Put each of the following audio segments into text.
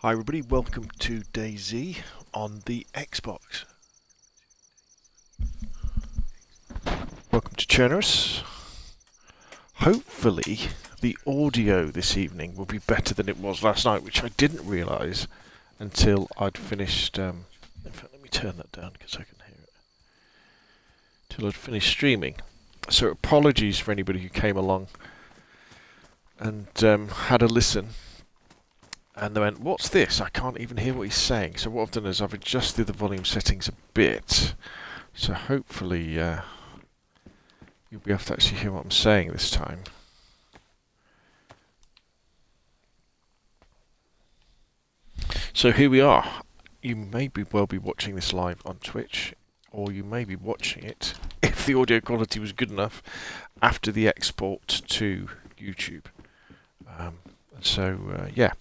Hi everybody, welcome to DAYZ on the Xbox. Welcome to Cherners. Hopefully the audio this evening will be better than it was last night, which I didn't realise until I'd finished... in fact, let me turn that down because I can hear it. Till I'd finished streaming. So apologies for anybody who came along and had a listen. And they went, what's this? I can't even hear what he's saying. So what I've done is I've adjusted the volume settings a bit. So hopefully you'll be able to actually hear what I'm saying this time. So here we are. You may well be watching this live on Twitch, or you may be watching it, if the audio quality was good enough, after the export to YouTube. Yeah.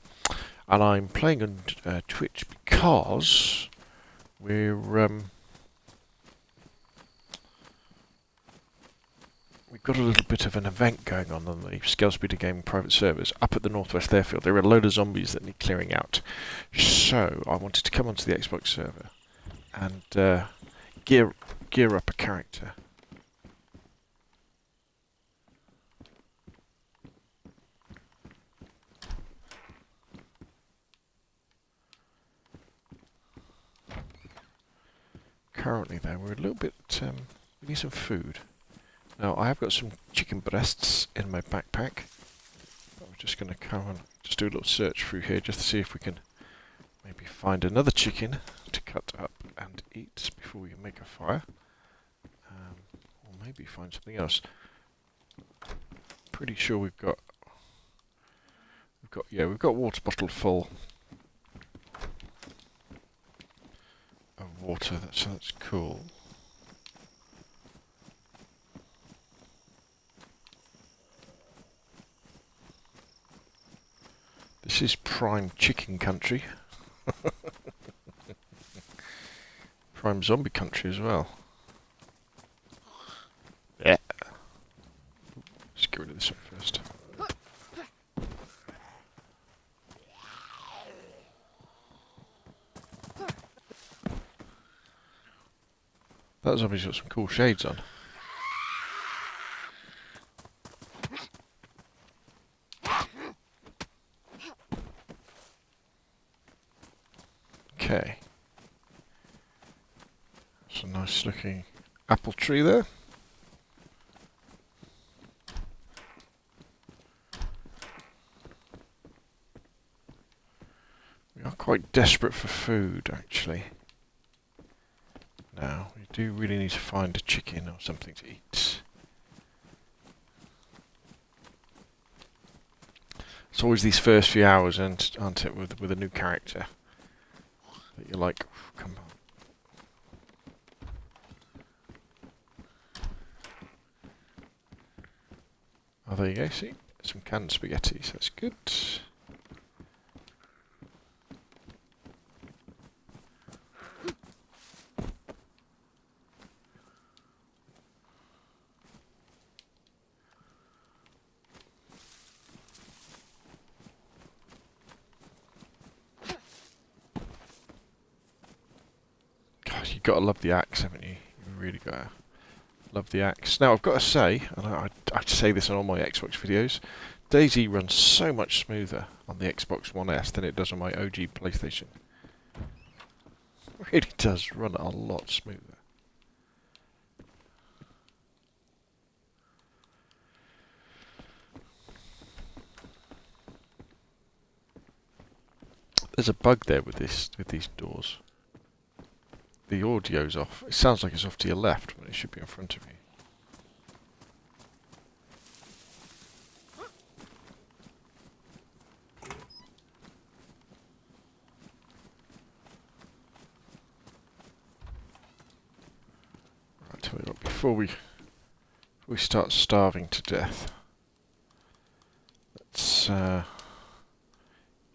And I'm playing on Twitch because we've got a little bit of an event going on the Scale Speeder Gaming private servers up at the Northwest Airfield. There are a load of zombies that need clearing out. So I wanted to come onto the Xbox server and gear up a character. Currently, though, we're a little bit... we need some food. Now, I have got some chicken breasts in my backpack. I'm just going to come and just do a little search through here just to see if we can maybe find another chicken to cut up and eat before we make a fire. Or maybe find something else. Pretty sure we've got water bottle full of water. That's cool. This is prime chicken country. Prime zombie country as well. Yeah. Let's get rid of this one first. That zombie's got some cool shades on. Okay. It's a nice looking apple tree there. We are quite desperate for food, actually. Now, we do really need to find a chicken or something to eat. It's always these first few hours, aren't it, with a new character? That you're like, come on. Oh, there you go, see? Some canned spaghetti, so that's good. God, you've got to love the axe, haven't you? You really got to love the axe. Now, I've got to say, and I say this on all my Xbox videos, DayZ runs so much smoother on the Xbox One S than it does on my OG PlayStation. It really does run a lot smoother. There's a bug there with these doors. The audio's off. It sounds like it's off to your left when it should be in front of you. Right, tell you what, before we start starving to death, let's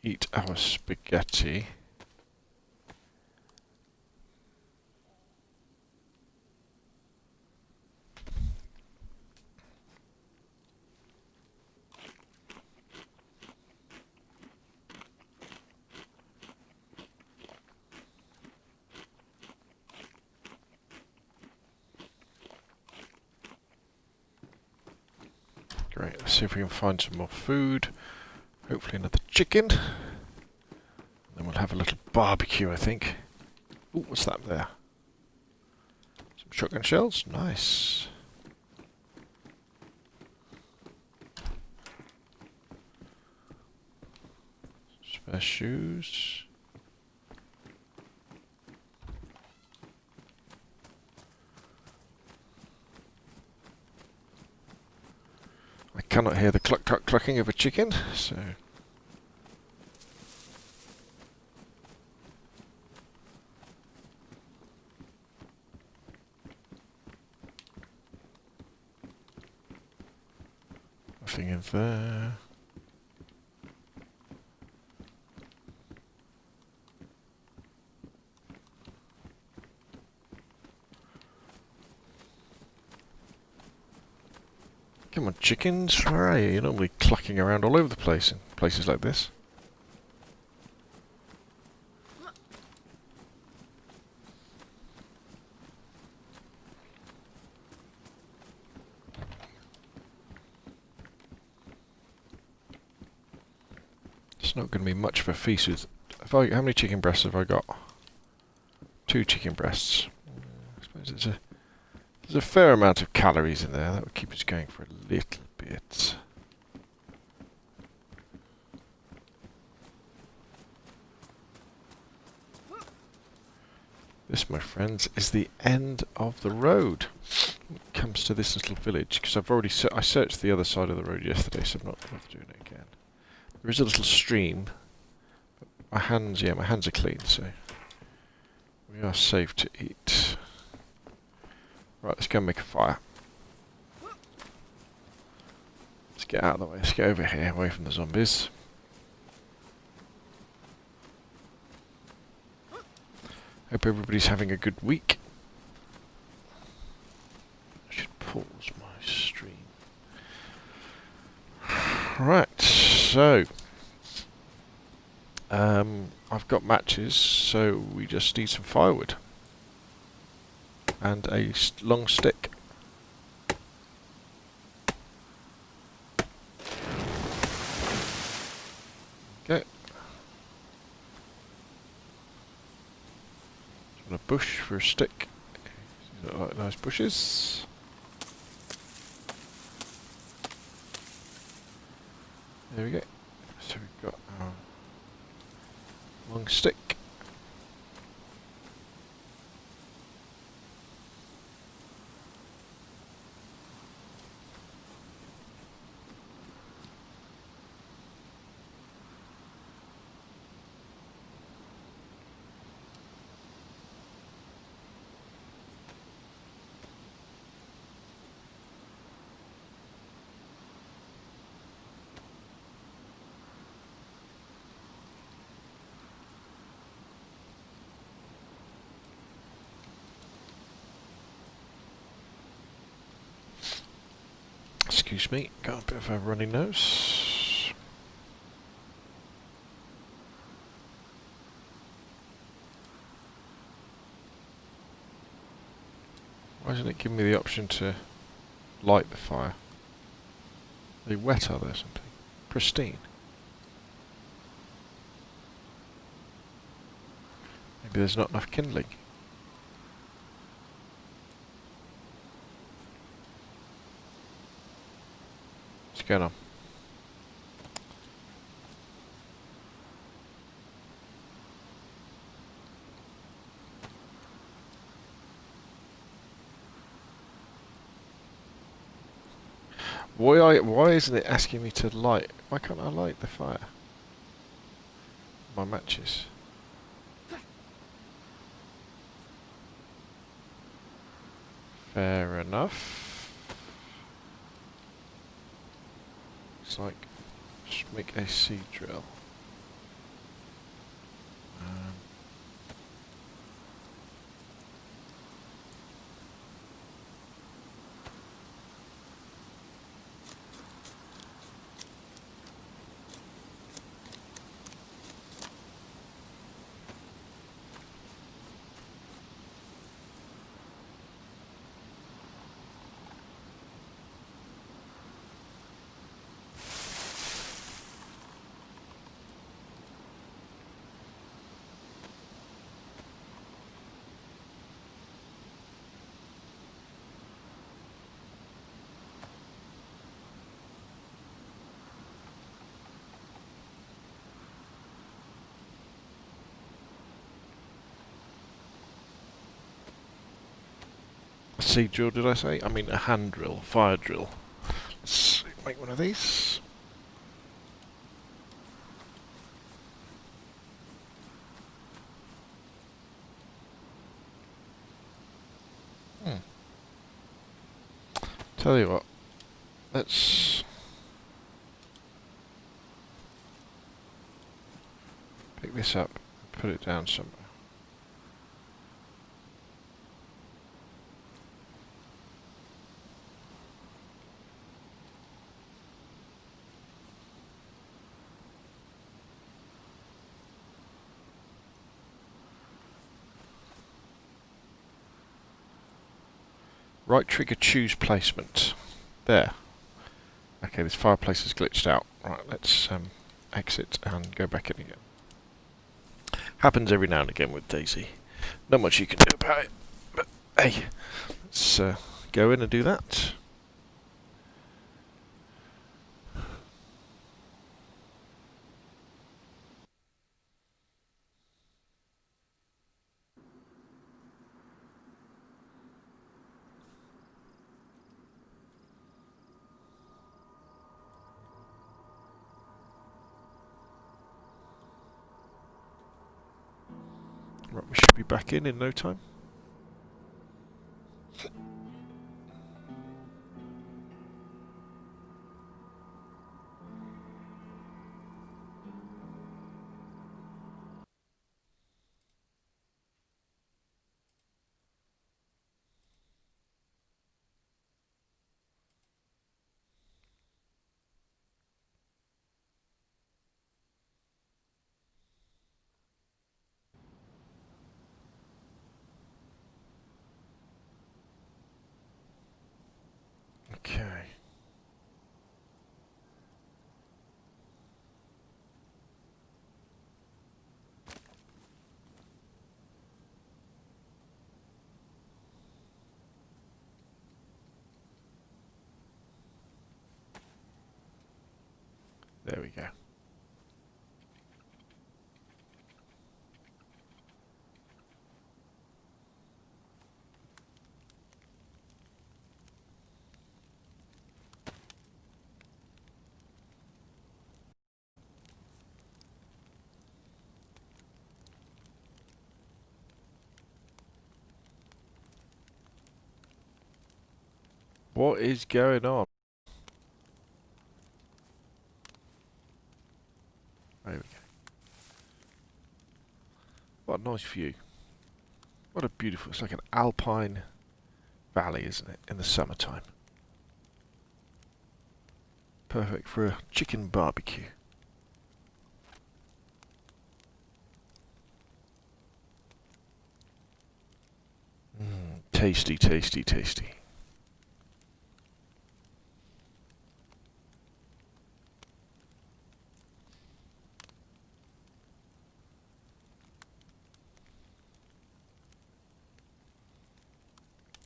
eat our spaghetti. Great, let's see if we can find some more food. Hopefully another chicken. Then we'll have a little barbecue, I think. Ooh, what's that there? Some shotgun shells? Nice. Spare shoes. I cannot hear the cluck cluck clucking of a chicken, so... Nothing in there. Come on, chickens, where are you? You're normally clucking around all over the place in places like this. It's not going to be much of a feast. How many chicken breasts have I got? 2 chicken breasts. I suppose there's a fair amount of calories in there. That would keep us going for a little bit. This, my friends, is the end of the road when it comes to this little village. Because I've already I searched the other side of the road yesterday, so I'm not worth doing it again. There is a little stream. But my hands are clean, so we are safe to eat. Right, let's go and make a fire. Let's get out of the way. Let's get over here, away from the zombies. Hope everybody's having a good week. I should pause my stream. Right, so I've got matches, so we just need some firewood and a long stick. Okay. A bush for a stick. These look like nice bushes. There we go. So we've got our long stick. Excuse me, got a bit of a runny nose. Why doesn't it give me the option to light the fire? Are they wet, are they, or something? Pristine. Maybe there's not enough kindling. What's going on? Why isn't it asking me to light? Why can't I light the fire? My matches. Fair enough. It's like, just make a seed drill. seed drill, did I say? I mean a hand drill, fire drill. Let's make one of these. Tell you what, let's pick this up and put it down somewhere. Right trigger choose placement. There. Okay, this fireplace is glitched out. Right, let's exit and go back in again. Happens every now and again with DAYZ. Not much you can do about it. But hey, let's go in and do that. Right, we should be back in no time. Okay. There we go. What is going on? There we go. What a nice view. What a beautiful, it's like an alpine valley, isn't it, in the summertime. Perfect for a chicken barbecue. Tasty, tasty, tasty.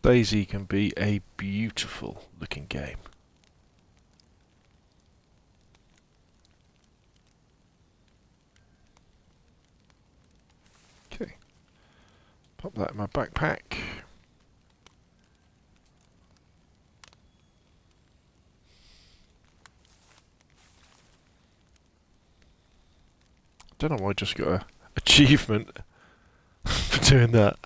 DAYZ can be a beautiful looking game. Okay, pop that in my backpack. Don't know why I just got an achievement for doing that.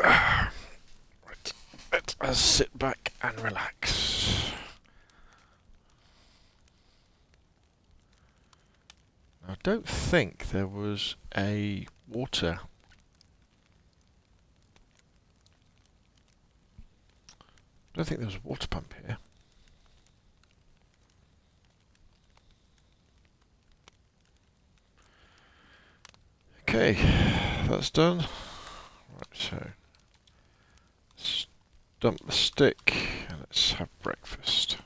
Right, let's sit back and relax. I don't think there was a water. I don't think there was a water pump here. Okay, that's done. Right, so let's dump the stick and let's have breakfast.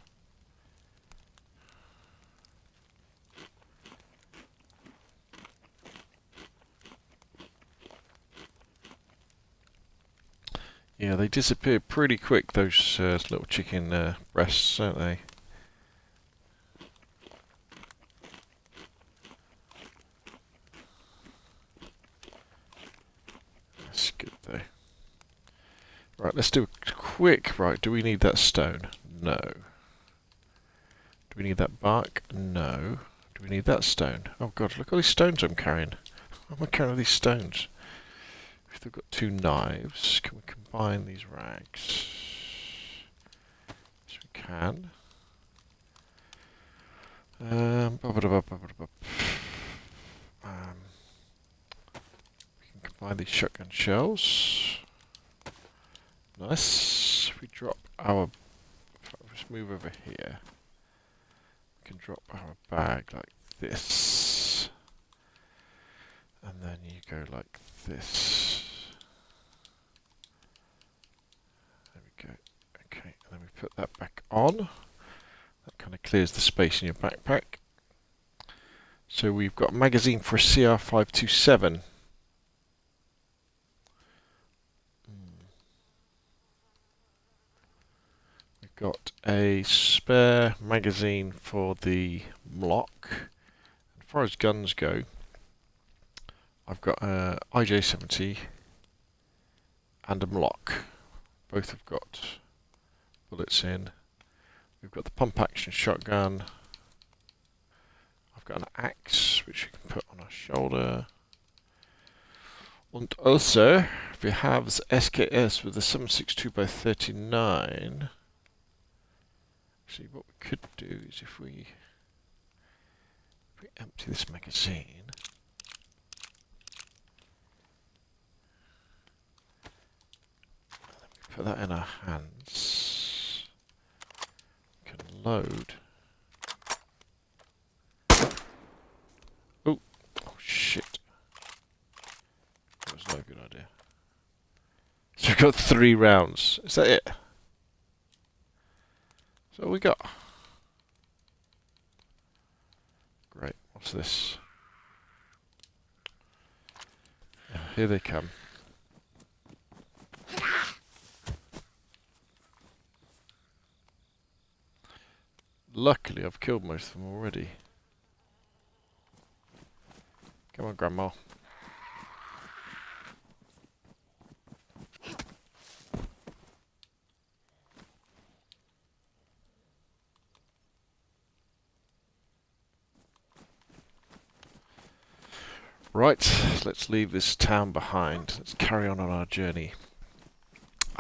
Yeah, they disappear pretty quick, those little chicken breasts, don't they? Right, let's do a quick... Right, do we need that stone? No. Do we need that bark? No. Do we need that stone? Oh god, look at all these stones I'm carrying. Why am I carrying all these stones? If they've got 2 knives, can we combine these rags? Yes, we can. We can combine these shotgun shells. Nice. If we drop our... Let's move over here. We can drop our bag like this. And then you go like this. There we go. Okay, and then we put that back on. That kind of clears the space in your backpack. So we've got a magazine for a CR527. We've got a spare magazine for the Mlock. As far as guns go, I've got a IJ70 and a Mlock. Both have got bullets in. We've got the pump action shotgun. I've got an axe which we can put on our shoulder. And also we have the SKS with the 7.62x39. Actually, what we could do is if we empty this magazine, put that in our hands, we can load. Oh shit. That was no good idea. So we've got 3 rounds. Is that it? So what we got? Great. What's this? Oh, here they come. Luckily, I've killed most of them already. Come on, Grandma. Right, let's leave this town behind. Let's carry on our journey.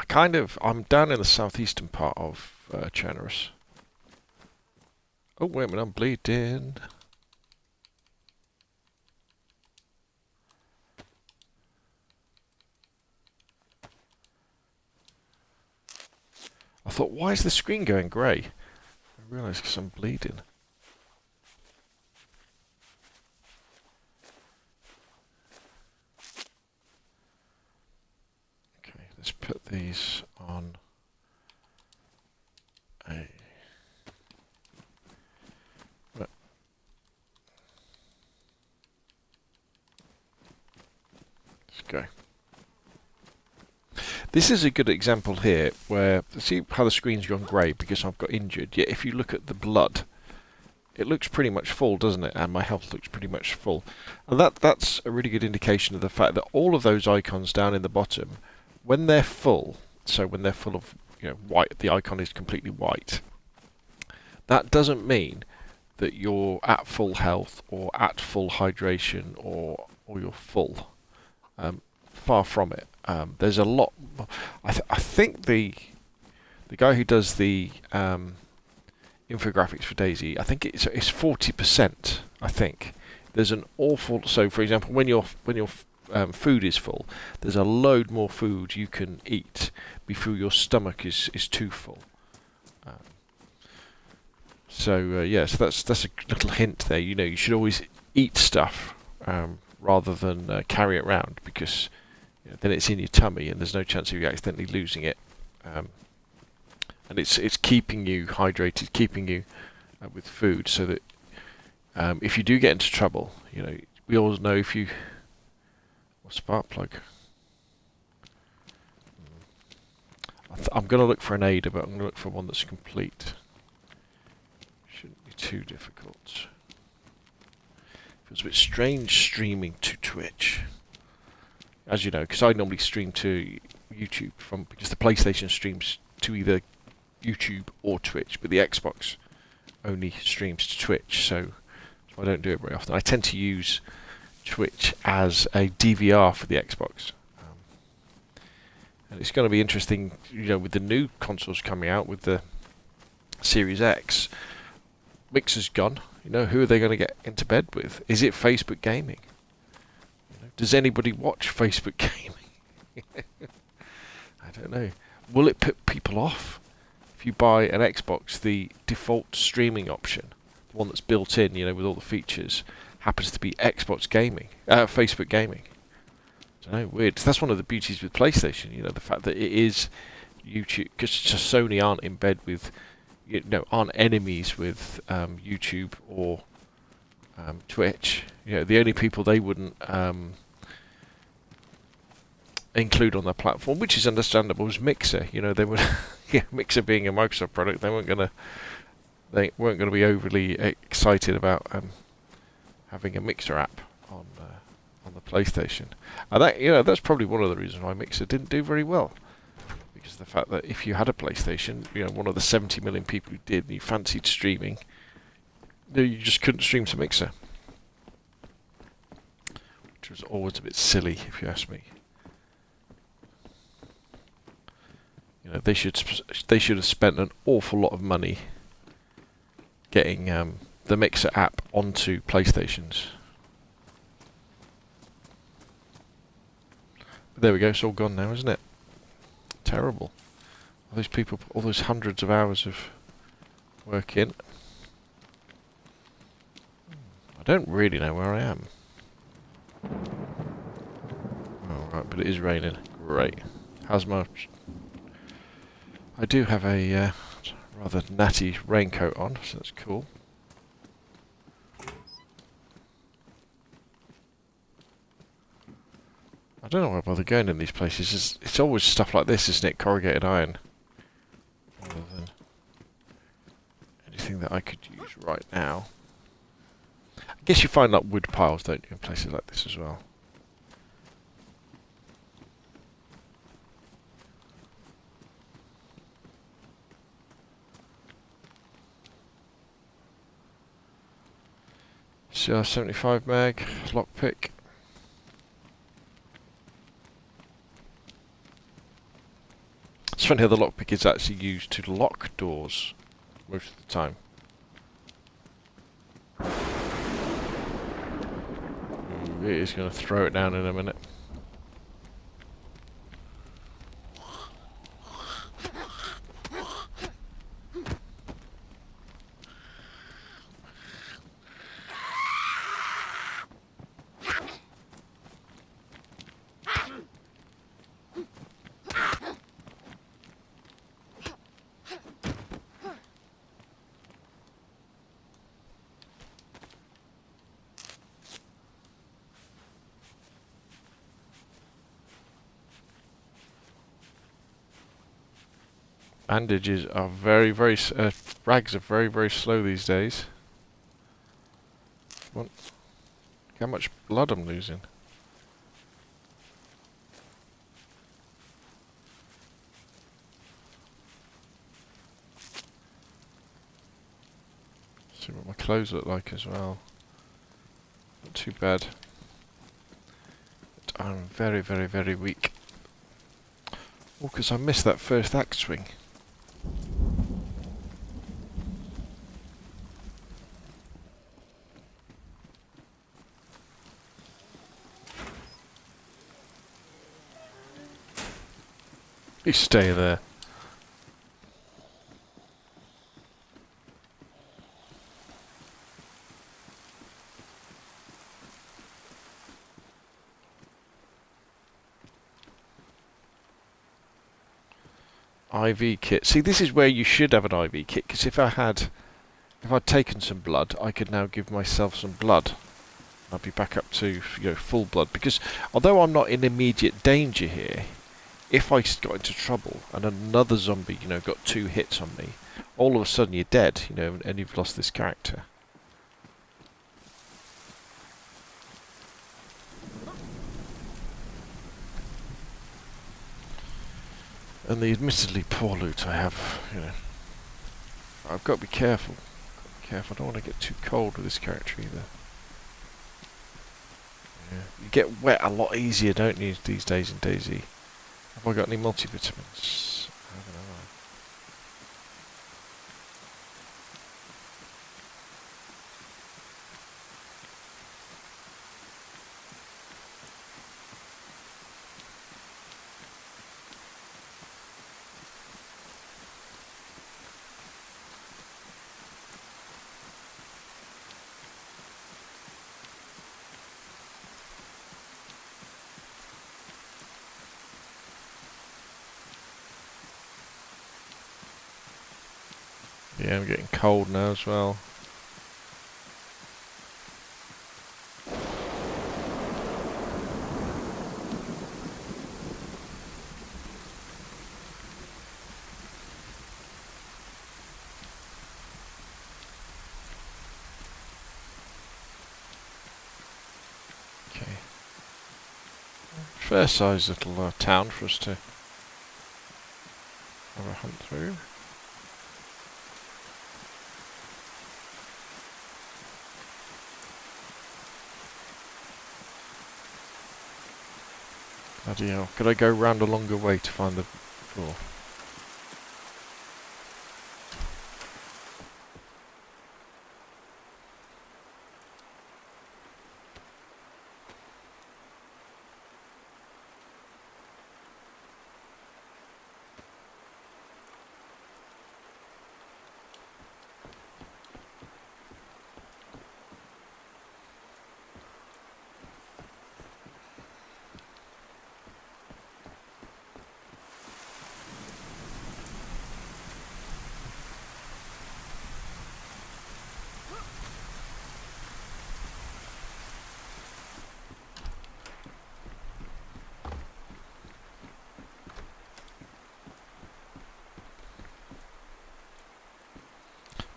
I'm down in the southeastern part of Chernerus. Oh, wait a minute, I'm bleeding. I thought, why is the screen going grey? I realised because I'm bleeding. Okay, let's put these on a... Let's go. This is a good example here where, see how the screen's gone grey because I've got injured, yet if you look at the blood, it looks pretty much full, doesn't it? And my health looks pretty much full. And that's a really good indication of the fact that all of those icons down in the bottom, when they're full, so when they're full of white, the icon is completely white, that doesn't mean that you're at full health or at full hydration or you're full. Far from it. There's a lot. I think the guy who does the infographics for DAYZ, I think it's 40%. I think there's an awful. So, for example, when your food is full, there's a load more food you can eat before your stomach is too full. So that's a little hint there. You should always eat stuff rather than carry it around because. Then it's in your tummy and there's no chance of you accidentally losing it. And it's keeping you hydrated, keeping you with food so that if you do get into trouble, we always know if you... Spark plug. I'm going to look for an aider, but I'm going to look for one that's complete. Shouldn't be too difficult. Feels a bit strange streaming to Twitch. As you know, because I normally stream to YouTube from, because the PlayStation streams to either YouTube or Twitch, but the Xbox only streams to Twitch, so I don't do it very often. I tend to use Twitch as a DVR for the Xbox. And it's going to be interesting, with the new consoles coming out, with the Series X. Mixer's gone. Who are they going to get into bed with? Is it Facebook gaming? Does anybody watch Facebook gaming? I don't know. Will it put people off? If you buy an Xbox, the default streaming option, the one that's built in, with all the features, happens to be Xbox gaming, Facebook gaming. I don't know, weird. That's one of the beauties with PlayStation, the fact that it is YouTube, because Sony aren't in bed with, aren't enemies with YouTube or Twitch. The only people they wouldn't include on their platform, which is understandable, is Mixer. They would, Mixer being a Microsoft product, they weren't going to be overly excited about having a Mixer app on the PlayStation. And that's probably one of the reasons why Mixer didn't do very well. Because the fact that if you had a PlayStation, one of the 70 million people who did, and you fancied streaming, you just couldn't stream to Mixer. Which was always a bit silly, if you ask me. They should have spent an awful lot of money getting the Mixer app onto PlayStations. But there we go, it's all gone now, isn't it? Terrible. All those people put all those hundreds of hours of work in. I don't really know where I am. Oh, right, but it is raining. Great. How's my... I do have a rather natty raincoat on, so that's cool. I don't know why I bother going in these places. It's always stuff like this, isn't it? Corrugated iron. Rather than anything that I could use right now. I guess you find like wood piles, don't you, in places like this as well. CR75 mag, lockpick. It's funny how the lockpick is actually used to lock doors most of the time. Ooh, it is going to throw it down in a minute. Bandages are rags are very slow these days. Look how much blood I'm losing. See what my clothes look like as well. Not too bad. But I'm very weak. Oh, because I missed that first axe swing. You stay there. IV kit. See, this is where you should have an IV kit, because if I'd taken some blood, I could now give myself some blood. I'd be back up to full blood, because although I'm not in immediate danger here, if I got into trouble and another zombie, got 2 hits on me, all of a sudden you're dead, and you've lost this character. And the admittedly poor loot I have, you know. I've got to be careful. Careful, I don't want to get too cold with this character either. Yeah. You get wet a lot easier, don't you, these days in DayZ? Have I got any multivitamins? I don't know. Yeah, I'm getting cold now as well. Okay. Fair sized little town for us to have a hunt through. Bloody hell. Could I go round a longer way to find the drawer?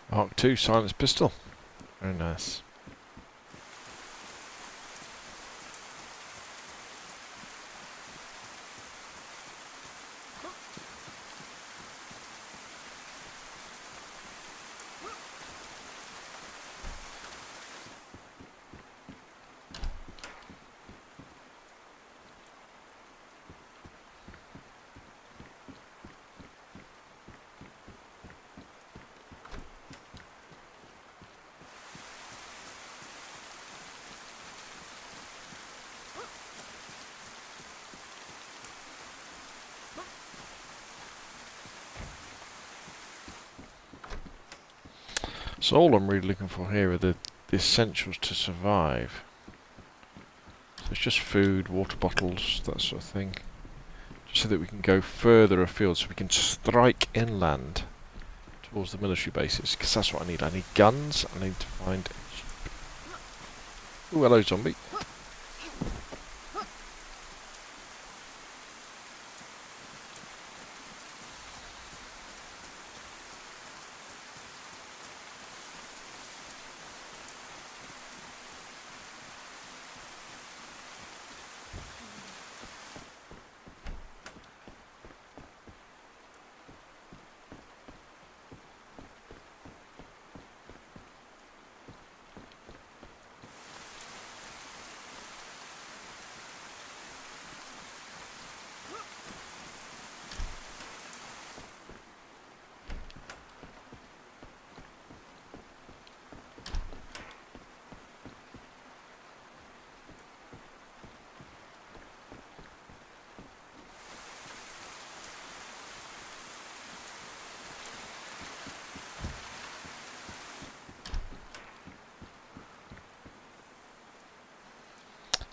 Mark II silenced pistol. Very nice. So all I'm really looking for here are the essentials to survive. So it's just food, water bottles, that sort of thing. Just so that we can go further afield, so we can strike inland towards the military bases. Because that's what I need. I need guns, I need to find... Ooh, hello zombie.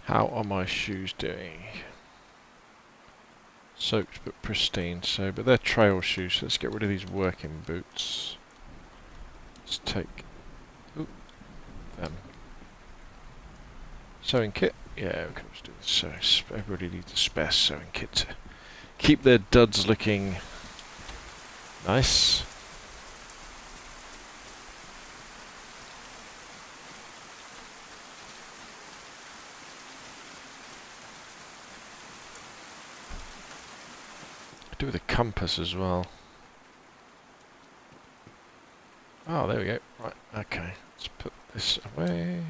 How are my shoes doing? Soaked but pristine, but they're trail shoes, so let's get rid of these working boots. Let's take them. Sewing kit? Yeah, we can just do this. So everybody needs a spare sewing kit to keep their duds looking nice. do with a compass as well. Oh, there we go. Right, okay. Let's put this away.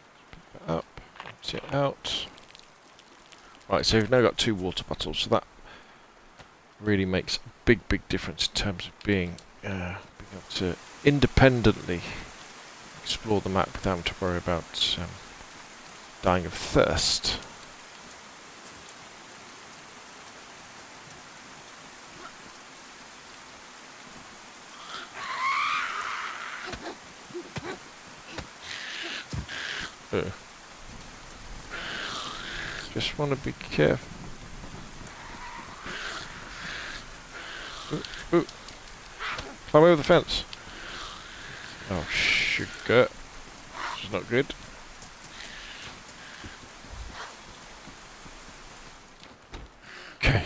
Let's put that up. Empty it out. Right, so we've now got 2 water bottles, so that really makes a big, big difference in terms of being able to independently explore the map without having to worry about dying of thirst. Just want to be careful. Ooh, ooh. Climb over the fence. Oh, sugar. This is not good. Okay.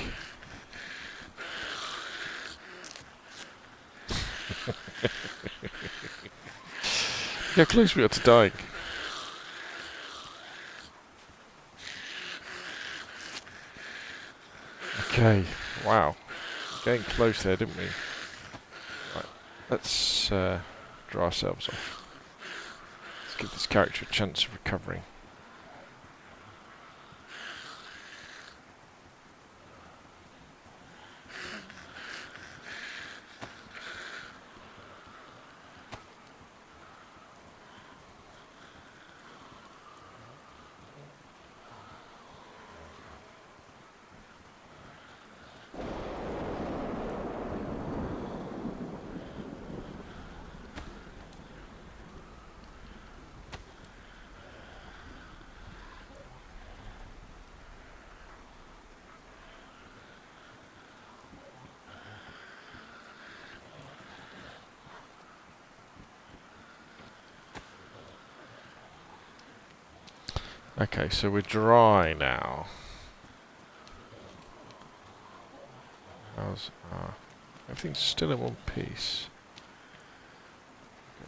How close we are to dying. Okay, wow. Getting close there, didn't we? Right, let's dry ourselves off. Let's give this character a chance of recovering. Okay, so we're dry now. How's everything's still in one piece.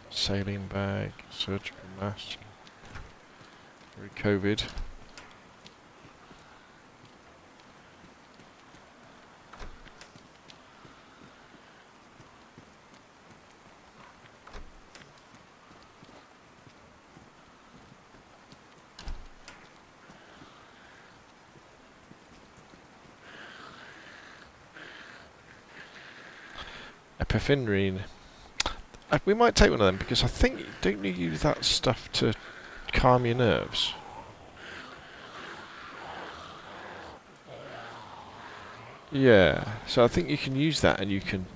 Saline bag, surgical mask, COVID. Epinephrine. We might take one of them because I think don't you use that stuff to calm your nerves? Yeah, so I think you can use that and you can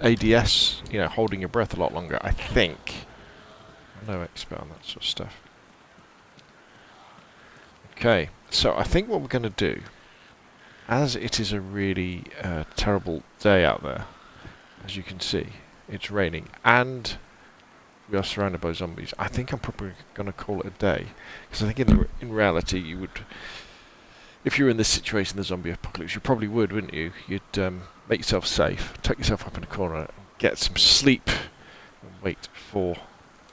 ADS, you know, holding your breath a lot longer, I think. I'm no expert on that sort of stuff. Okay, so I think what we're going to do, as it is a really terrible day out there, as you can see, it's raining and we are surrounded by zombies, I think I'm probably going to call it a day. Because I think in reality you would, if you were in this situation, the zombie apocalypse, you probably would, wouldn't you? You'd make yourself safe, tuck yourself up in a corner, get some sleep, and wait for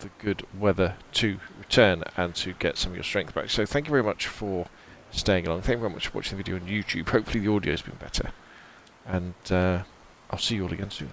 the good weather to return and to get some of your strength back. So thank you very much for staying along. Thank you very much for watching the video on YouTube. Hopefully the audio's been better. And I'll see you all again soon.